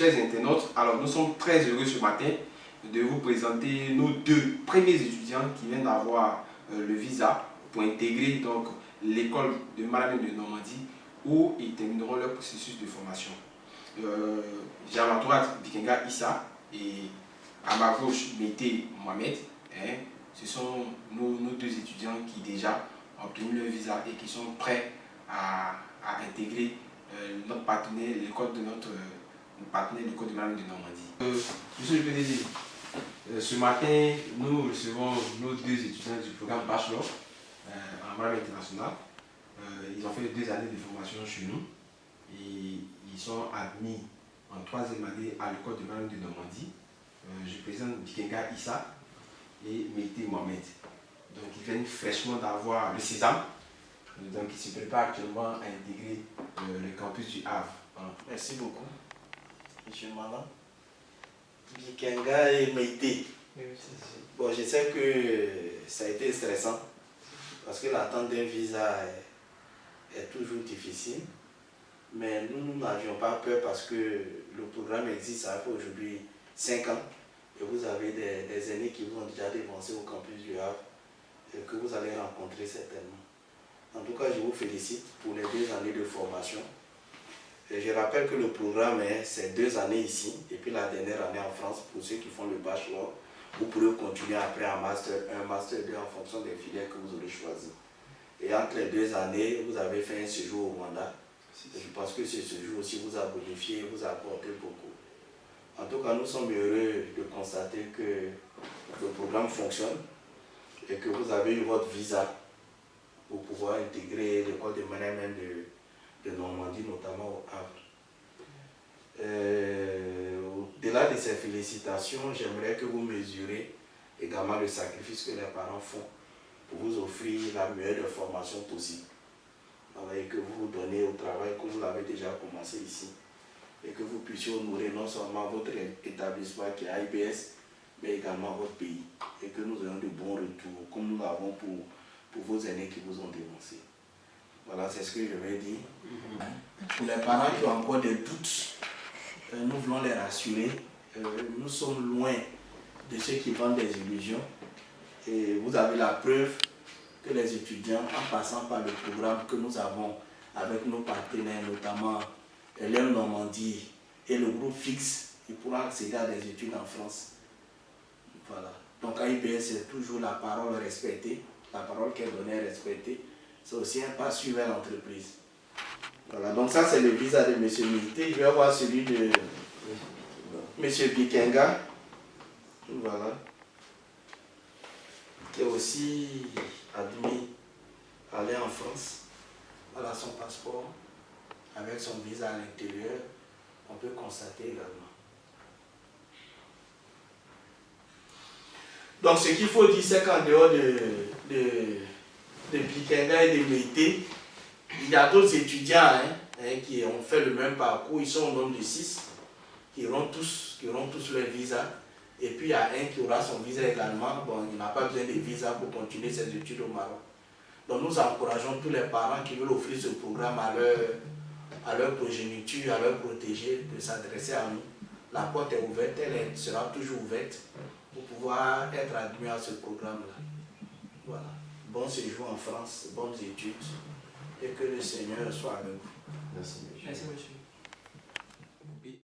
chers internautes, alors nous sommes très heureux ce matin de vous présenter nos deux premiers étudiants qui viennent d'avoir le visa pour intégrer donc l'école de Malamine de Normandie où ils termineront leur processus de formation. J'ai à ma droite Bikenga Issa et à ma gauche Mété Mohamed. Ce sont nos deux étudiants qui déjà ont obtenu leur visa et qui sont prêts à intégrer notre partenaire, l'école de notre partenaire, l'école de Malamine de Normandie. Monsieur le PDG, ce matin, nous recevons nos deux étudiants du programme Bachelor en Malamine international. Ils ont fait 2 années de formation chez nous et ils sont admis en 3e année à l'école de Malamine de Normandie. Je présente Bikenga Issa et Mété Mohamed. Donc ils viennent fraîchement d'avoir le sésame. Donc ils se préparent actuellement à intégrer le campus du Havre. Merci beaucoup, M. Malan. Bikenga et Mété. Bon, je sais que ça a été stressant parce que l'attente d'un visa est toujours difficile. Mais nous n'avions pas peur parce que le programme existe, ça fait aujourd'hui 5 ans. Et vous avez des aînés qui vous ont déjà dévancé au campus du Havre et que vous allez rencontrer certainement. En tout cas, je vous félicite pour les 2 années de formation. Et je rappelle que le programme, c'est 2 années ici et puis la dernière année en France pour ceux qui font le bachelor. Vous pourrez continuer après un master 1, master 2 en fonction des filières que vous aurez choisies. Et entre les 2 années, vous avez fait un séjour au Rwanda. Je pense que ce séjour aussi vous a bonifié, vous a apporté beaucoup. En tout cas, nous sommes heureux de constater que le programme fonctionne et que vous avez eu votre visa pour pouvoir intégrer l'école de management de Normandie, notamment au Havre. Au-delà de ces félicitations, j'aimerais que vous mesurez également le sacrifice que les parents font pour vous offrir la meilleure formation possible. Et que vous vous donnez au travail que vous l'avez déjà commencé ici. Et que vous puissiez honorer non seulement votre établissement qui est AIBS, mais également votre pays. Et que nous ayons de bons retours, comme nous l'avons pour vos aînés qui vous ont dénoncé. Voilà, c'est ce que je vais dire. Pour les parents qui ont encore des doutes, nous voulons les rassurer. Nous sommes loin de ceux qui vendent des illusions. Et vous avez la preuve que les étudiants, en passant par le programme que nous avons avec nos partenaires, notamment l'EM Normandie et le groupe fixe, ils pourront accéder à des études en France. Voilà. Donc AIBS, c'est toujours la parole respectée, la parole qui est donnée et respectée. C'est aussi un pas suivre l'entreprise. Voilà, donc ça c'est le visa de M. Mété. Je vais voir celui de M. Bikenga. Voilà. Qui est aussi admis à aller en France. Voilà son passeport. Avec son visa à l'intérieur, on peut constater également. Donc ce qu'il faut dire, c'est qu'en dehors de Bikenga et de Mété, il y a d'autres étudiants qui ont fait le même parcours. Ils sont au nombre de 6, qui auront tous leur visa. Et puis il y a un qui aura son visa également. Bon, il n'a pas besoin de visa pour continuer ses études au Maroc. Donc nous encourageons tous les parents qui veulent offrir ce programme à leur progéniture, à leur protégés, de s'adresser à nous. La porte est ouverte, elle sera toujours ouverte pour pouvoir être admis à ce programme-là. Voilà. Bon séjour en France, bonnes études et que le Seigneur soit avec vous. Merci, monsieur. Merci, monsieur.